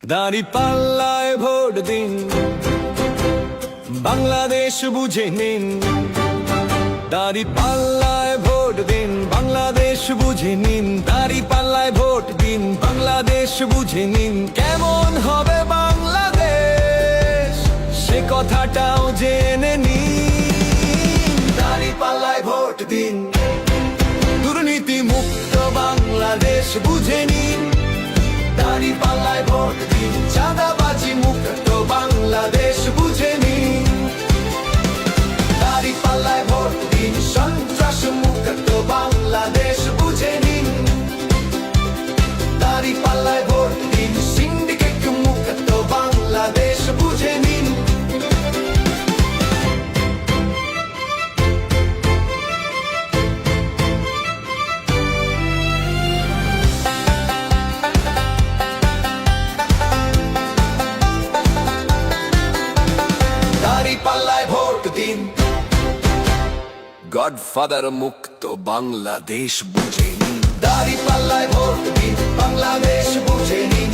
দাঁড়িপাল্লায় vote দিন, বাংলাদেশ বুঝে নিন। দাঁড়িপাল্লায় ভোট দিন, বাংলাদেশ বুঝে নিন। দাঁড়িপাল্লায় ভোট দিন, বাংলাদেশ বুঝে নিন। কেমন হবে বাংলাদেশ, সে কথাটাও জেনে নিন। দাঁড়িপাল্লায় ভোট দিন, দুর্নীতি মুক্ত বাংলাদেশ বুঝে নিন। দাঁড়িপাল্লায় ভোট দিন, চাঁদাবাজি মুক্ত বাংলাদেশ বুঝে নিন। দাঁড়িপাল্লায় ভোট দিন, সন্ত্রাস মুক্ত বাংলাদেশ বুঝে নিন। দাঁড়িপাল্লায় ভোট দিন, সিন্ডিকেট মুক্ত বাংলাদেশ বুঝে নিন। দাঁড়িপাল্লায় ভোট দিন, গডফাদার মুক্ত বাংলাদেশ বুঝে নিন। দাঁড়িপাল্লায় ভোট দিন, বাংলাদেশ বুঝে নিন।